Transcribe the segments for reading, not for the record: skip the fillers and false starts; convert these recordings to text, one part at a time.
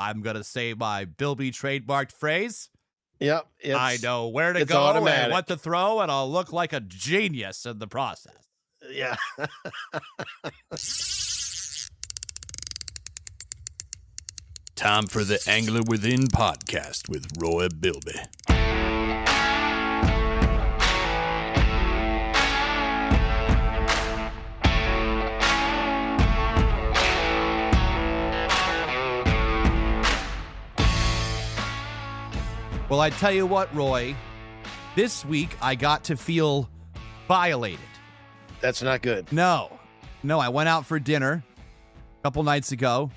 I'm going to say my Bilby trademarked phrase. Yep. I know where to it's go automatic. and what to throw, and I'll look like a genius in the process. Yeah. Time for the Angler Within podcast with Roy Bilby. Well, I tell you what, Roy, this week I got to feel violated. That's not good. No, I went out for dinner a couple nights ago,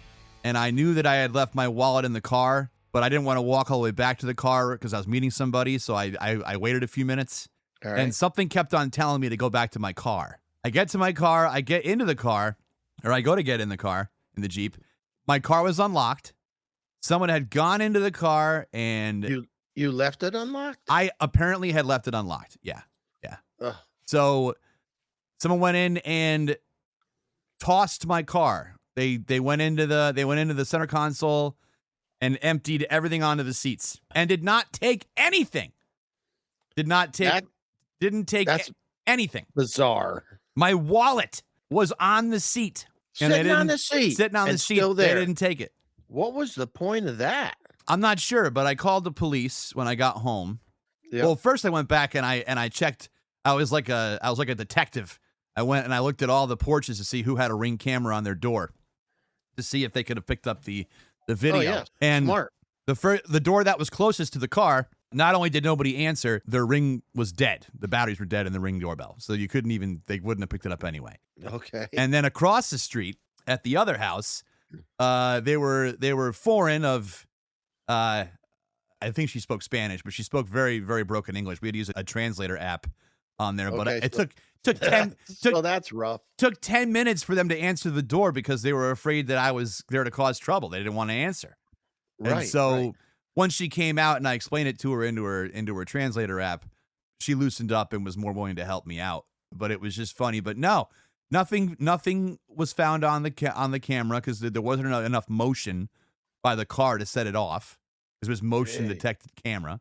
and I knew that I had left my wallet in the car, but I didn't want to walk all the way back to the car because I was meeting somebody, so I waited a few minutes, All right. and something kept on telling me to go back to my car. I get to my car, I get into the car, or I go to get in the car, in the Jeep. My car was unlocked. Someone had gone into the car, and You left it unlocked? I apparently had left it unlocked. Yeah. Ugh. So someone went in and tossed my car. They went into the center console and emptied everything onto the seats and did not take anything. Didn't take That's anything. bizarre. My wallet was on the seat. And Sitting on the seat. Sitting on the and seat. Still there. They didn't take it. What was the point of that? I'm not sure, but I called the police when I got home. Yep. Well, first I went back and I checked. I was like a detective. I went and I looked at all the porches to see who had a Ring camera on their door to see if they could have picked up the video. Oh, yeah. And Smart. the door that was closest to the car, not only did nobody answer, their Ring was dead. The batteries were dead in the Ring doorbell. So they wouldn't have picked it up anyway. Okay. And then across the street at the other house, they were foreign of I think she spoke Spanish, but she spoke very, very broken English. We had to use a translator app on there, but Okay, it so- took 10 So that's rough. took 10 minutes for them to answer the door because they were afraid that I was there to cause trouble. They didn't want to answer. Right. And so right. once she came out and I explained it to her into her translator app, she loosened up and was more willing to help me out. But it was just funny. But no, nothing was found on the camera because there wasn't enough motion by the car to set it off. It was motion detected camera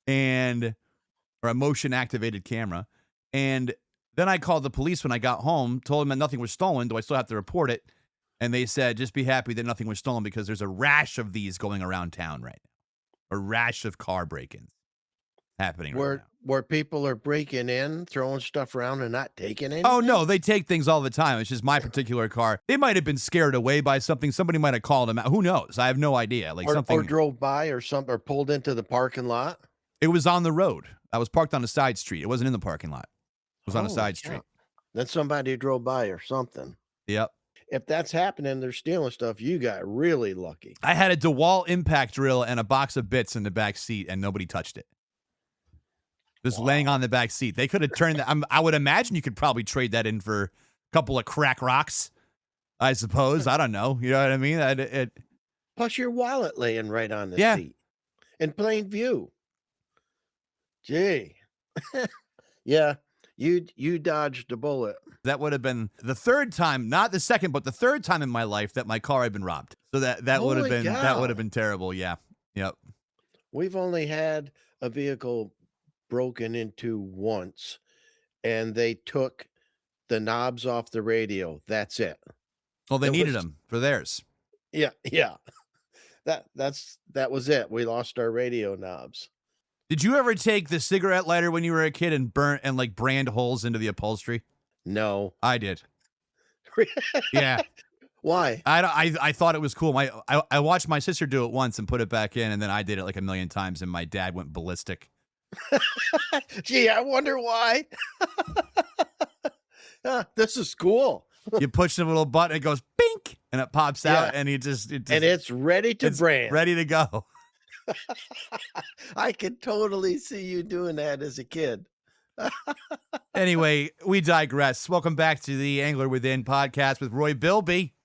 or a motion activated camera. And then I called the police when I got home, told them that nothing was stolen. Do I still have to report it? And they said, just be happy that nothing was stolen because there's a rash of these going around town right now. A rash of car break-ins happening right now. Where people are breaking in, throwing stuff around and not taking anything? Oh, no, they take things all the time. It's just my particular car. They might have been scared away by something. Somebody might have called them out. Who knows? I have no idea. Or drove by or something, or pulled into the parking lot. It was on the road. I was parked on a side street. It wasn't in the parking lot. It was on a Holy side cow. street. Then somebody drove by or something. Yep. If that's happening, they're stealing stuff. You got really lucky. I had a DeWalt impact drill and a box of bits in the back seat, and nobody touched it. Just laying on the back seat. They could have turned that. I would imagine you could probably trade that in for a couple of crack rocks, I suppose. I don't know. You know what I mean? Plus your wallet laying right on the Yeah. seat in plain view. Gee. Yeah, you dodged a bullet. That would have been the third time, not the second, but the third time in my life that my car had been robbed. So that would have Holy been cow. terrible. Yeah. Yep. We've only had a vehicle broken into once, and they took the knobs off the radio. That's it. Well, they It needed was- them for theirs. Yeah. That was it. We lost our radio knobs. Did you ever take the cigarette lighter when you were a kid and burn and like brand holes into the upholstery? No. I did. Yeah. Why? I thought it was cool. I watched my sister do it once and put it back in, and then I did it like a million times, and my dad went ballistic. Gee, I wonder why. This is cool. You push the little button, it goes bink, and it pops out, Yeah. and And it's ready to brand. ready to go. I could totally see you doing that as a kid. Anyway, we digress. Welcome back to the Angler Within podcast with Roy Bilby.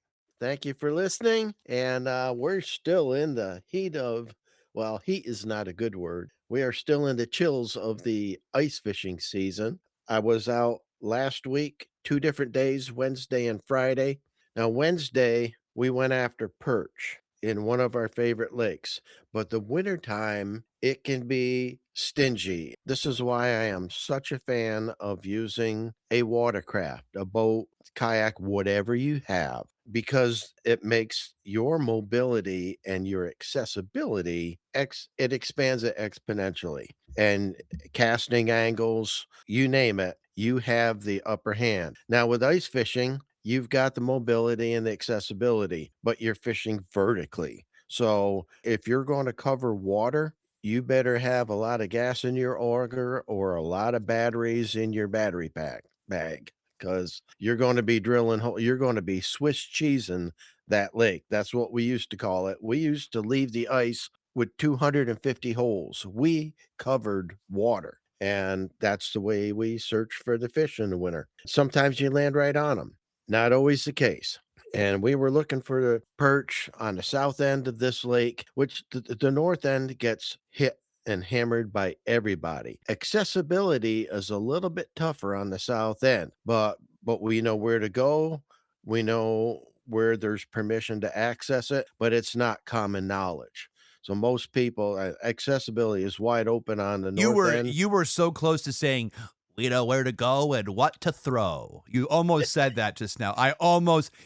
Thank you for listening. And we're still in the heat of, well, heat is not a good word. We are still in the chills of the ice fishing season. I was out last week, 2 different days, Wednesday and Friday. Now, Wednesday, we went after perch. in one of our favorite lakes. But the wintertime, it can be stingy. This is why I am such a fan of using a watercraft, a boat, kayak, whatever you have, because it makes your mobility and your accessibility it expands it exponentially. And casting angles, you name it, you have the upper hand. Now with ice fishing, you've got the mobility and the accessibility, but you're fishing vertically. So if you're going to cover water, you better have a lot of gas in your auger or a lot of batteries in your battery pack bag, because you're going to be you're going to be Swiss cheesing that lake. That's what we used to call it. We used to leave the ice with 250 holes. We covered water. And that's the way we search for the fish in the winter. Sometimes you land right on them. Not always the case. And we were looking for the perch on the south end of this lake, which the north end gets hit and hammered by everybody. Accessibility is a little bit tougher on the south end, but we know where to go. We know where there's permission to access it, but it's not common knowledge. So most people, accessibility is wide open on the north end. You were so close to saying, we know where to go and what to throw. You almost said that just now.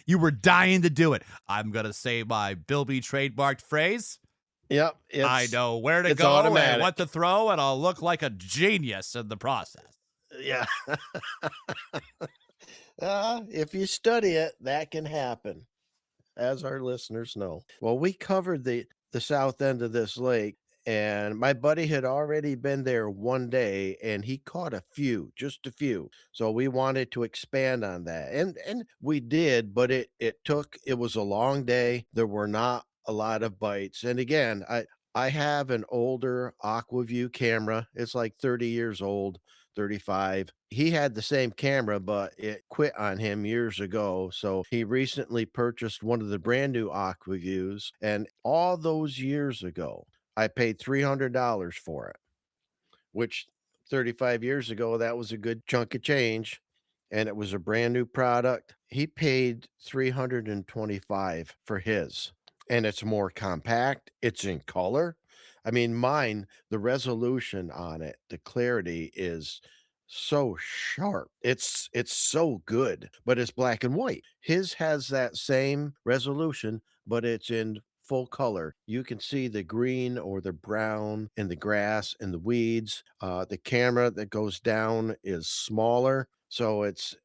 You were dying to do it. I'm going to say my Bilby trademarked phrase. Yep. I know where to go automatic. and what to throw, and I'll look like a genius in the process. Yeah. If you study it, that can happen, as our listeners know. Well, we covered the south end of this lake, and my buddy had already been there one day, and he caught just a few. So we wanted to expand on that, and we did, but it was a long day. There were not a lot of bites, and again, I have an older Aquaview camera. It's like 30 years old. 35. He had the same camera, but it quit on him years ago. So he recently purchased one of the brand new Aquaviews. And all those years ago, I paid $300 for it, which 35 years ago, that was a good chunk of change. And it was a brand new product. He paid $325 for his. And it's more compact. It's in color. I mean, mine, the resolution on it, the clarity is so sharp. It's so good, but it's black and white. His has that same resolution, but it's in full color. You can see the green or the brown in the grass and the weeds. The camera that goes down is smaller, so it's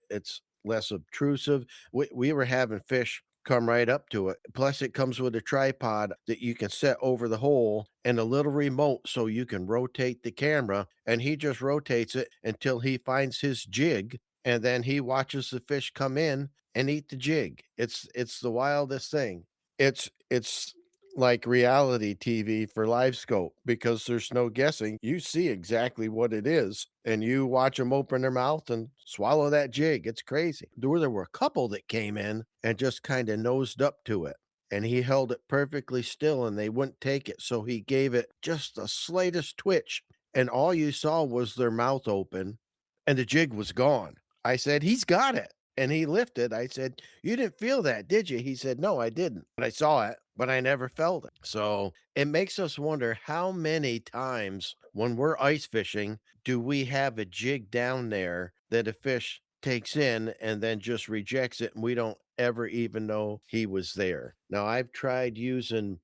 less obtrusive. We were having fish come right up to it. Plus, it comes with a tripod that you can set over the hole and a little remote so you can rotate the camera. And he just rotates it until he finds his jig, and then he watches the fish come in and eat the jig. It's the wildest thing. It's like reality TV for live scope, because there's no guessing. You see exactly what it is, and you watch them open their mouth and swallow that jig. It's crazy. There were a couple that came in and just kind of nosed up to it, and he held it perfectly still and they wouldn't take it. So he gave it just the slightest twitch, and all you saw was their mouth open and the jig was gone. I said, he's got it. And he lifted. I said, you didn't feel that, did you? He said, no, I didn't. But I saw it, but I never felt it. So it makes us wonder, how many times when we're ice fishing do we have a jig down there that a fish takes in and then just rejects it, and we don't ever even know he was there. Now, I've tried using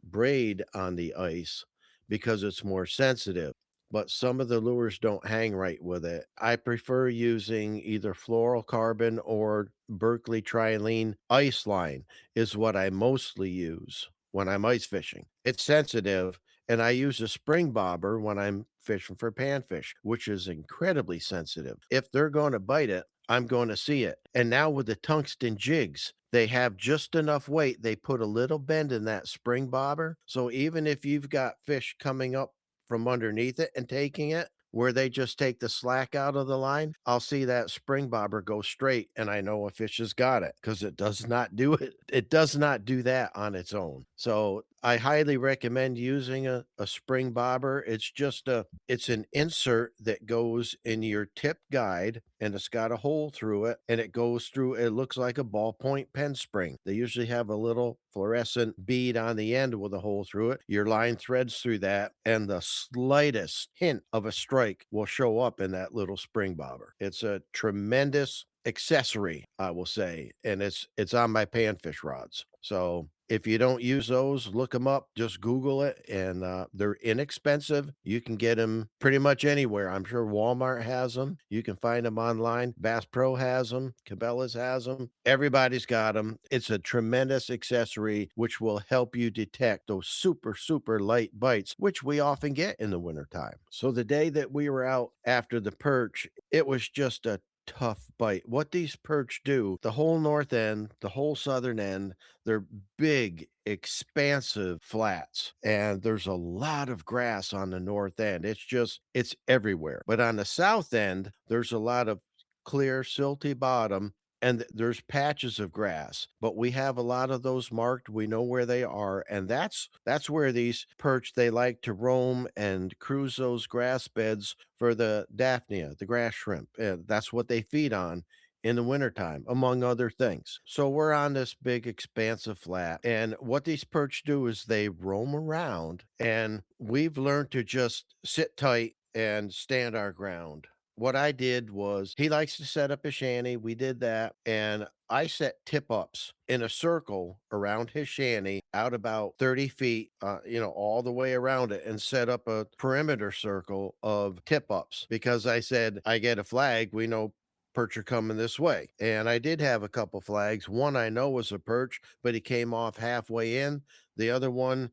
braid on the ice because it's more sensitive, but some of the lures don't hang right with it. I prefer using either fluorocarbon or Berkeley Trilene ice line is what I mostly use when I'm ice fishing. It's sensitive, and I use a spring bobber when I'm fishing for panfish, which is incredibly sensitive. If they're going to bite it, I'm going to see it. And now with the tungsten jigs, they have just enough weight. They put a little bend in that spring bobber. So even if you've got fish coming up from underneath it and taking it, where they just take the slack out of the line, I'll see that spring bobber go straight, and I know a fish has got it, because it does not do it. It does not do that on its own. So I highly recommend using a spring bobber. It's an insert that goes in your tip guide, and it's got a hole through it, and it goes through, it looks like a ballpoint pen spring. They usually have a little fluorescent bead on the end with a hole through it. Your line threads through that, and the slightest hint of a strike will show up in that little spring bobber. It's a tremendous accessory, I will say, and it's on my panfish rods. So if you don't use those, look them up. Just Google it, and they're inexpensive. You can get them pretty much anywhere. I'm sure Walmart has them. You can find them online. Bass Pro has them. Cabela's has them. Everybody's got them. It's a tremendous accessory which will help you detect those super, super light bites, which we often get in the wintertime. So the day that we were out after the perch, it was just a tough bite. What these perch do, the whole north end, the whole southern end, they're big, expansive flats, and there's a lot of grass on the north end. It's everywhere. But on the south end, there's a lot of clear, silty bottom, and there's patches of grass. But we have a lot of those marked. We know where they are, and that's where these perch, they like to roam and cruise those grass beds for the Daphnia, the grass shrimp. That's what they feed on in the wintertime, among other things. So we're on this big expansive flat, and what these perch do is they roam around, and we've learned to just sit tight and stand our ground. What I did was, he likes to set up a shanty. We did that, and I set tip ups in a circle around his shanty out about 30 feet, all the way around it, and set up a perimeter circle of tip ups because I said, I get a flag, we know perch are coming this way. And I did have a couple flags. One I know was a perch, but he came off halfway in. The other one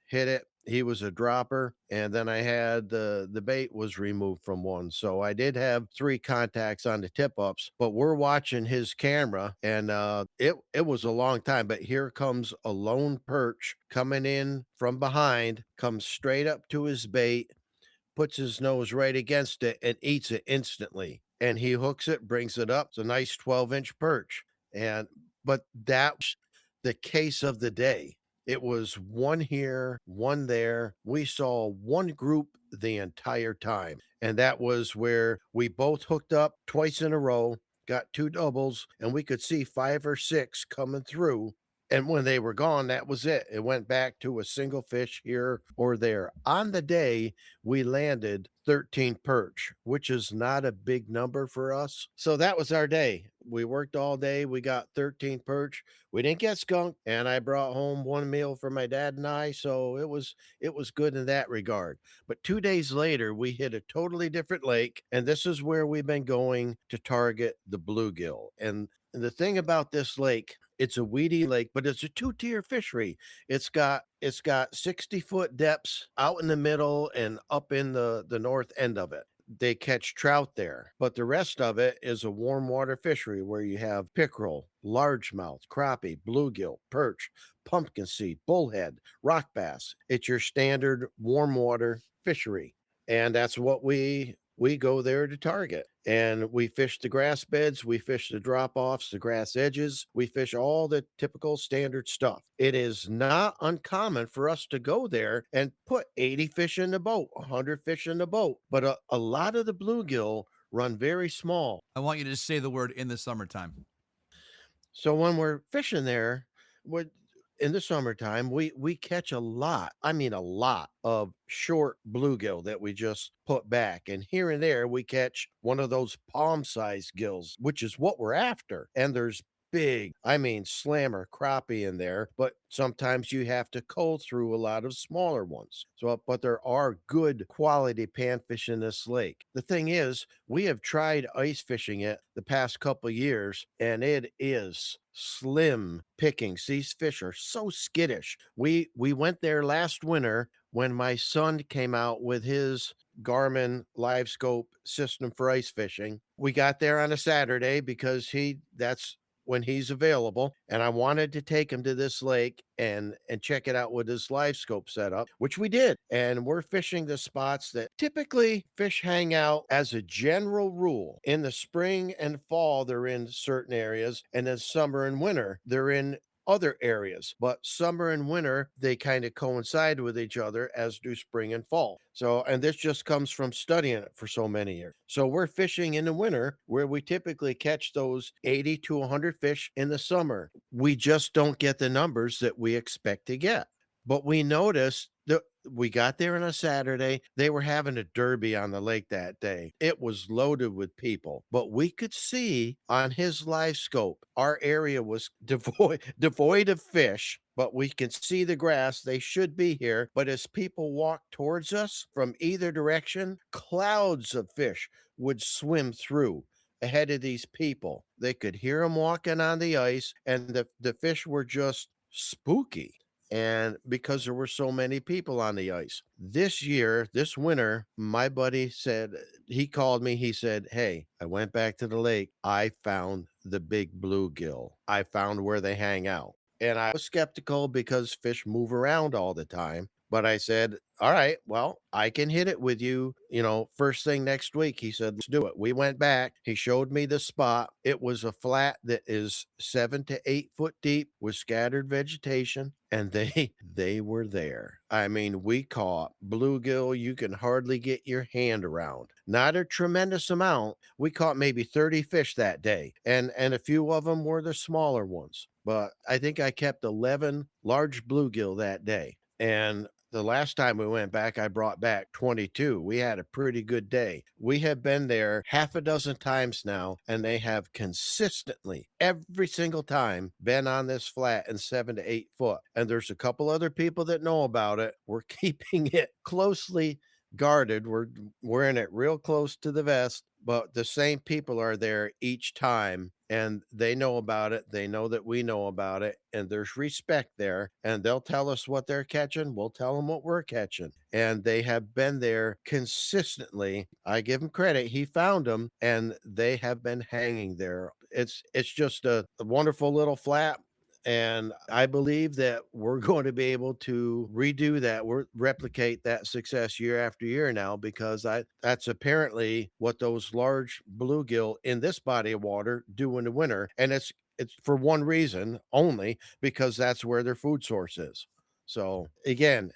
hit it. He was a dropper, and then I had the bait was removed from one. So I did have 3 contacts on the tip ups, but we're watching his camera, and it was a long time. But here comes a lone perch coming in from behind, comes straight up to his bait, puts his nose right against it, and eats it instantly. And he hooks it, brings it up. It's a nice 12-inch perch. And but that's the case of the day. It was one here, one there. We saw one group the entire time. And that was where we both hooked up twice in a row, got 2 doubles, and we could see 5 or 6 coming through. And when they were gone, that was it. It went back to a single fish here or there. On the day, we landed 13 perch, which is not a big number for us. So that was our day. We worked all day. We got 13 perch. We didn't get skunked, and I brought home 1 meal for my dad and I. So it was good in that regard. But 2 days later, we hit a totally different lake, and this is where we've been going to target the bluegill. And the thing about this lake, it's a weedy lake, but it's a 2-tier fishery. It's got 60-foot depths out in the middle and up in the north end of it. They catch trout there, but the rest of it is a warm water fishery where you have pickerel, largemouth, crappie, bluegill, perch, pumpkin seed, bullhead, rock bass. It's your standard warm water fishery, and that's what we go there to target. And we fish the grass beds, we fish the drop offs, the grass edges, we fish all the typical standard stuff. It is not uncommon for us to go there and put 80 fish in the boat, 100 fish in the boat. But a lot of the bluegill run very small. I want you to say the word in the summertime. So when we're fishing there, in the summertime, we catch a lot. I mean, a lot of short bluegill that we just put back. And here and there, we catch one of those palm-sized gills, which is what we're after. And there's big, I mean, slammer crappie in there, but sometimes you have to cull through a lot of smaller ones. So, but there are good quality panfish in this lake. The thing is, we have tried ice fishing it the past couple years, and it is slim pickings. These fish are so skittish. We went there last winter when my son came out with his Garmin live scope system for ice fishing. We got there on a Saturday because that's when he's available, and I wanted to take him to this lake and check it out with his live scope setup, which we did. And we're fishing the spots that typically fish hang out. As a general rule, in the spring and fall they're in certain areas, and in summer and winter they're in other areas. But summer and winter, they kind of coincide with each other, as do spring and fall. So, and this just comes from studying it for so many years. So we're fishing in the winter where we typically catch those 80 to 100 fish in the summer. We just don't get the numbers that we expect to get. But we noticed that we got there on a Saturday. They were having a derby on the lake that day. It was loaded with people, but we could see on his live scope, our area was devoid of fish, but we can see the grass. They should be here. But as people walked towards us from either direction, clouds of fish would swim through ahead of these people. They could hear them walking on the ice, and the fish were just spooky. And because there were so many people on the ice. This year, this winter, my buddy said, he called me, he said, "Hey, I went back to the lake. I found the big bluegill. I found where they hang out." And I was skeptical because fish move around all the time. But I said, "All right, well, I can hit it with you, first thing next week." He said, "Let's do it." We went back. He showed me the spot. It was a flat that is 7 to 8 foot deep with scattered vegetation, and they were there. I mean, we caught bluegill you can hardly get your hand around. Not a tremendous amount. We caught maybe 30 fish that day, and a few of them were the smaller ones. But I think I kept 11 large bluegill that day. And the last time we went back, I brought back 22. We had a pretty good day. We have been there half a dozen times now, and they have consistently, every single time, been on this flat in 7 to 8 foot. And there's a couple other people that know about it. We're keeping it closely guarded. We're wearing it real close to the vest, but the same people are there each time, and they know about it. They know that we know about it, and there's respect there. And they'll tell us what they're catching. We'll tell them what we're catching. And they have been there consistently. I give him credit. He found them, and they have been hanging there. It's just a wonderful little flat. And I believe that we're going to be able to redo that, replicate that success year after year now, because that's apparently what those large bluegill in this body of water do in the winter. And it's for one reason only, because that's where their food source is. So again,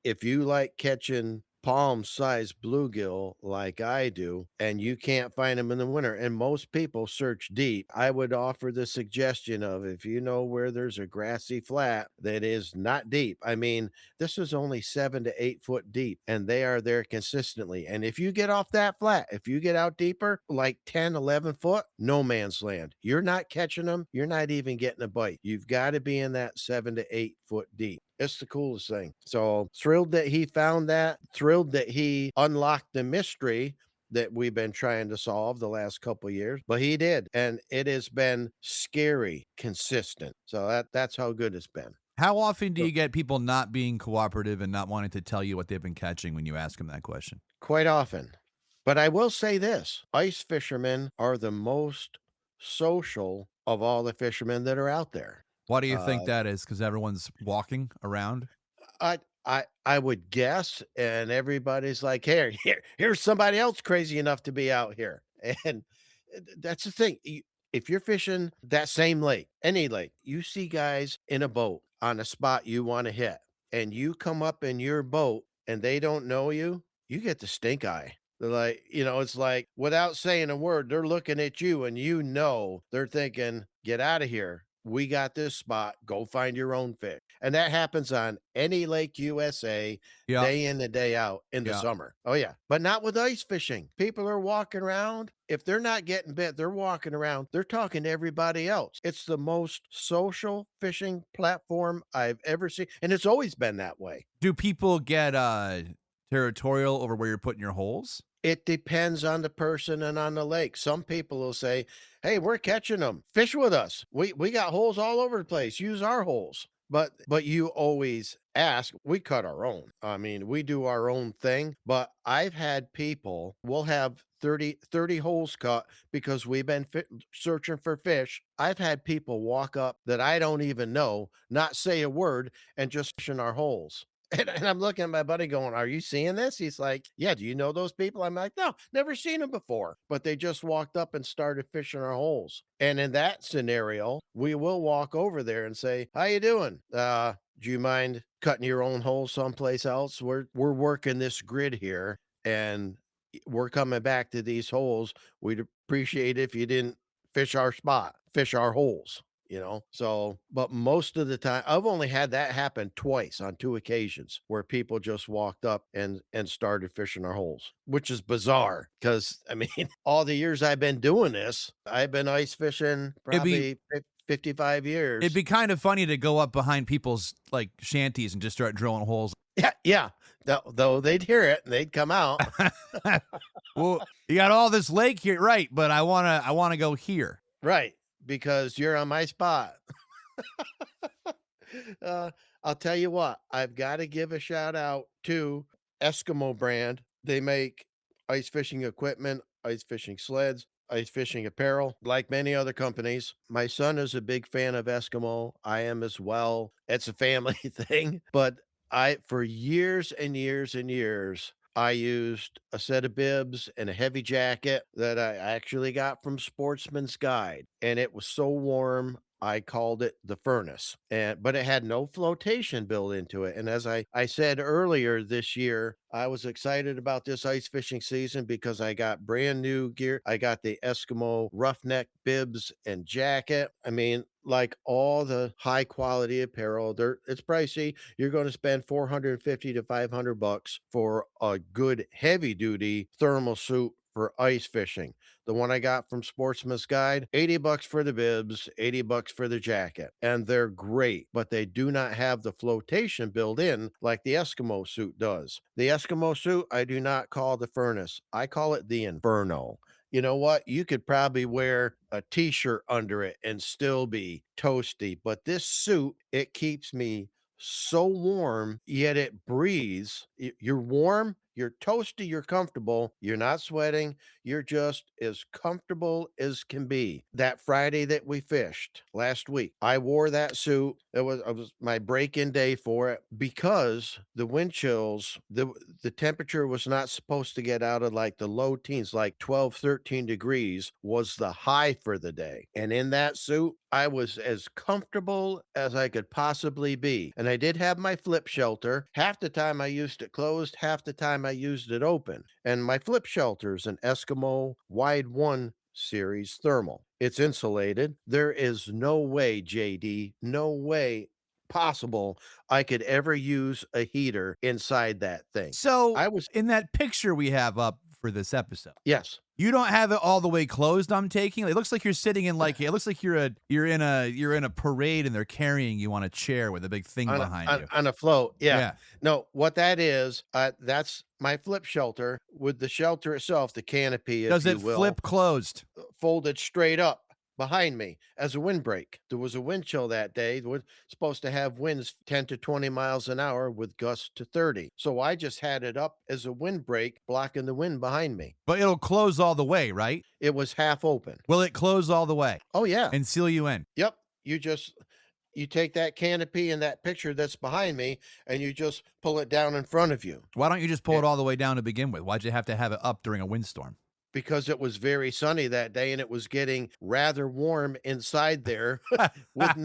if you like catching palm-sized bluegill like I do, and you can't find them in the winter, and most people search deep, I would offer the suggestion of, if you know where there's a grassy flat that is not deep. I mean, this is only 7 to 8 foot deep, and they are there consistently. And if you get off that flat, if you get out deeper, like 10, 11 foot, no man's land. You're not catching them. You're not even getting a bite. You've got to be in that 7 to 8 foot deep. It's the coolest thing. So thrilled that he found that, thrilled that he unlocked the mystery that we've been trying to solve the last couple of years, but he did. And it has been scary consistent. So that's how good it's been. How often do you get people not being cooperative and not wanting to tell you what they've been catching when you ask them that question? Quite often. But I will say this, ice fishermen are the most social of all the fishermen that are out there. Why do you think that is? Because everyone's walking around? I would guess, and everybody's like, here's somebody else crazy enough to be out here. And that's the thing. If you're fishing that same lake, any lake, you see guys in a boat on a spot you want to hit, and you come up in your boat and they don't know you, you get the stink eye. They're like, it's like without saying a word, they're looking at you, and they're thinking, get out of here. We got this spot. Go find your own fish. And that happens on any lake USA, Yeah. day in and day out in the Yeah. summer. Oh, yeah. But not with ice fishing. People are walking around. If they're not getting bit, they're walking around. They're talking to everybody else. It's the most social fishing platform I've ever seen. And it's always been that way. Do people get territorial over where you're putting your holes? It depends on the person and on the lake. Some people will say, "Hey, we're catching them. Fish with us. We got holes all over the place. Use our holes." But you always ask. We cut our own. I mean, we do our own thing. But I've had people, we'll have 30 holes cut because we've been searching for fish. I've had people walk up that I don't even know, not say a word, and just fish in our holes. And I'm looking at my buddy going, "Are you seeing this?" He's like, "Yeah, do you know those people?" I'm like, "No, never seen them before." But they just walked up and started fishing our holes. And in that scenario, we will walk over there and say, "How you doing? Do you mind cutting your own hole someplace else? We're working this grid here and we're coming back to these holes. We'd appreciate if you didn't fish our spot, fish our holes." So, but most of the time, I've only had that happen twice on 2 occasions where people just walked up and started fishing our holes, which is bizarre because I mean, all the years I've been doing this, I've been ice fishing It'd be probably 55 years. it'd be kind of funny to go up behind people's like shanties and just start drilling holes. Yeah, yeah. Though they'd hear it and they'd come out. Well, you got all this lake here, right? But I wanna go here. Right, because you're on my spot. I'll tell you what, I've got to give a shout out to Eskimo brand. They make ice fishing equipment, ice fishing sleds, ice fishing apparel, like many other companies. My son is a big fan of Eskimo. I am as well. It's a family thing, but for years and years and years, I used a set of bibs and a heavy jacket that I actually got from Sportsman's Guide, and it was so warm. I called it the furnace, but it had no flotation built into it. And as I said earlier this year, I was excited about this ice fishing season because I got brand new gear. I got the Eskimo roughneck bibs and jacket. I mean, like all the high quality apparel, it's pricey. You're going to spend 450 to 500 bucks for a good heavy duty thermal suit for ice fishing. The one I got from Sportsman's Guide, 80 bucks for the bibs, 80 bucks for the jacket. And they're great, but they do not have the flotation built in like the Eskimo suit does. The Eskimo suit, I do not call the furnace. I call it the Inferno. You know what? You could probably wear a t-shirt under it and still be toasty, but this suit, it keeps me so warm, yet it breathes. You're warm, you're toasty, you're comfortable, you're not sweating, you're just as comfortable as can be. That Friday that we fished last week, I wore that suit. It was my break-in day for it because the wind chills, the temperature was not supposed to get out of like the low teens, like 12, 13 degrees was the high for the day. And in that suit, I was as comfortable as I could possibly be. And I did have my flip shelter. Half the time I used it closed, half the time I used it open. And my flip shelter is an Eskimo Wide One series thermal. It's insulated. There is no way, JD, no way possible I could ever use a heater inside that thing. So I was, in that picture we have up for this episode, yes. you don't have it all the way closed. I'm taking. It looks like you're sitting in like it looks like you're in a parade and they're carrying you on a chair with a big thing behind you On a float. Yeah. Yeah. No, what that is, that's my flip shelter with the shelter itself, the canopy, if Does you it will, flip closed? folded straight up behind me as a windbreak. There was a wind chill that day. We're supposed to have winds 10 to 20 miles an hour with gusts to 30. So I just had it up as a windbreak blocking the wind behind me. But it'll close all the way, right? It was half open. Will it close all the way Oh yeah. and seal you in? Yep. You take that canopy and that picture that's behind me and you just pull it down in front of you. Why don't you just pull it all the way down to begin with? Why'd you have to have it up during a windstorm? Because it was very sunny that day and it was getting rather warm inside there with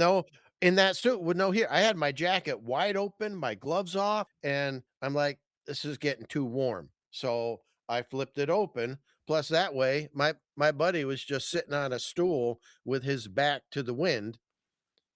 in that suit with no heat. I had my jacket wide open, my gloves off, and I'm like, this is getting too warm. So I flipped it open. Plus that way, my buddy was just sitting on a stool with his back to the wind.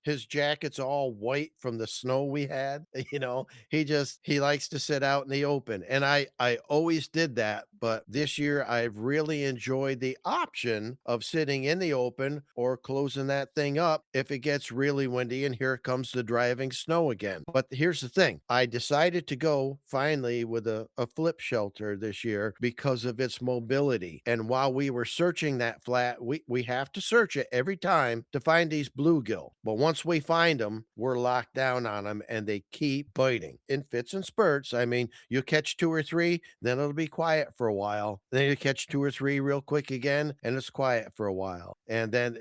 His jacket's all white from the snow we had. He likes to sit out in the open. And I always did that. But this year I've really enjoyed the option of sitting in the open or closing that thing up if it gets really windy and here comes the driving snow again. But here's the thing. I decided to go finally with a flip shelter this year because of its mobility. And while we were searching that flat, we have to search it every time to find these bluegill. But once we find them, we're locked down on them and they keep biting in fits and spurts. I mean, you catch 2 or 3, then it'll be quiet for a a while. Then you catch 2 or 3 real quick again, and it's quiet for a while. And then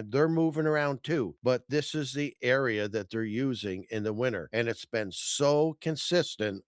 they're moving around too. But this is the area that they're using in the winter, and it's been so consistent.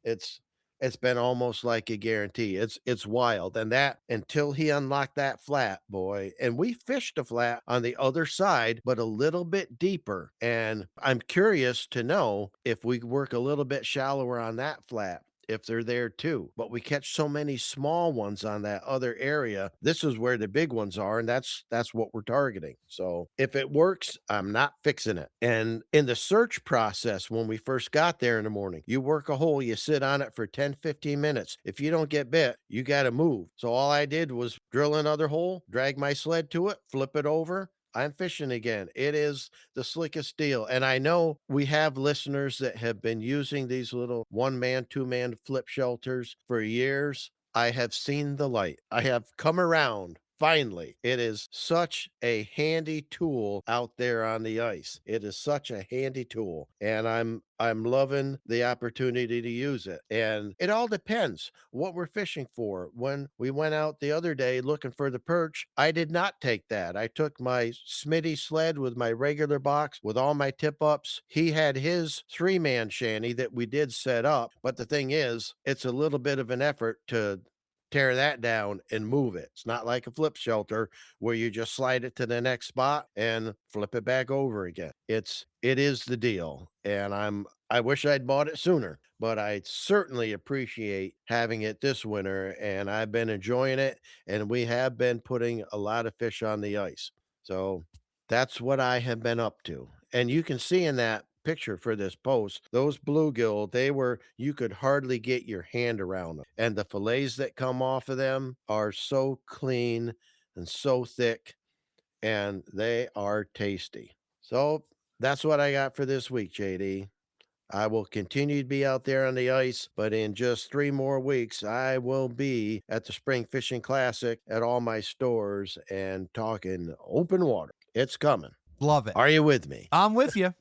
It's it's been almost like a guarantee. It's wild. And that until he unlocked that flat, boy, and we fished a flat on the other side, but a little bit deeper. And I'm curious to know if we work a little bit shallower on that flat, if they're there too. But we catch so many small ones on that other area. This is where the big ones are, and that's what we're targeting. So if it works, I'm not fixing it. And in the search process, when we first got there in the morning, you work a hole, you sit on it for 10, 15 minutes. If you don't get bit, you got to move. So all I did was drill another hole, drag my sled to it, flip it over. I'm fishing again. It is the slickest deal. And I know we have listeners that have been using these little 1-man, 2-man flip shelters for years. I have seen the light. I have come around. Finally, it is such a handy tool out there on the ice. It is such a handy tool, and I'm loving the opportunity to use it. And it all depends what we're fishing for. When we went out the other day looking for the perch, I did not take that. I took my Smitty sled with my regular box with all my tip ups. He had his 3-man shanty that we did set up, but the thing is, it's a little bit of an effort to tear that down and move it. It's not like a flip shelter where you just slide it to the next spot and flip it back over again. It is the deal. And I wish I'd bought it sooner, but I certainly appreciate having it this winter, and I've been enjoying it, and we have been putting a lot of fish on the ice. So that's what I have been up to. And you can see in that picture for this post, those bluegill, you could hardly get your hand around them. And the fillets that come off of them are so clean and so thick, and they are tasty. So that's what I got for this week, JD. I will continue to be out there on the ice, but in just 3 more weeks, I will be at the Spring Fishing Classic at all my stores and talking open water. It's coming. Love it. Are you with me? I'm with you.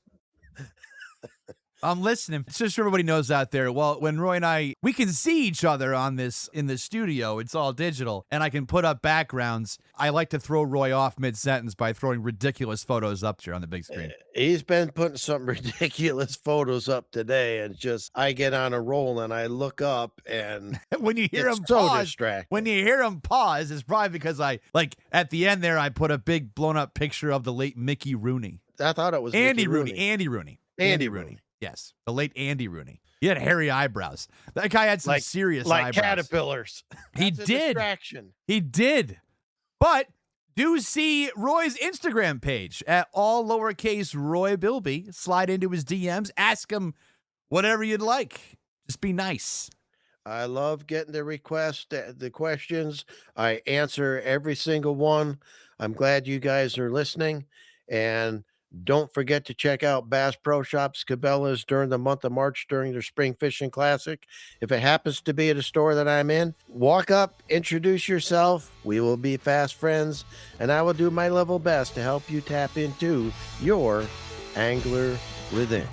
I'm listening. It's just so everybody knows out there. Well, when Roy and we can see each other in the studio. It's all digital, and I can put up backgrounds. I like to throw Roy off mid-sentence by throwing ridiculous photos up there on the big screen. He's been putting some ridiculous photos up today, and I get on a roll and I look up, and when you hear him so pause, distracting. When you hear him pause, it's probably because at the end there, I put a big blown up picture of the late Mickey Rooney. I thought it was Andy Rooney. Andy Rooney. Yes, the late Andy Rooney. He had hairy eyebrows. That guy had some serious eyebrows. Like caterpillars. He That's a did. distraction. He did. But do see Roy's Instagram page at all lowercase Roy Bilby. Slide into his DMs. Ask him whatever you'd like. Just be nice. I love getting the requests, the questions. I answer every single one. I'm glad you guys are listening. And don't forget to check out Bass Pro Shops Cabela's during the month of March during their Spring Fishing Classic. If it happens to be at a store that I'm in, walk up, introduce yourself. We will be fast friends, and I will do my level best to help you tap into your angler within.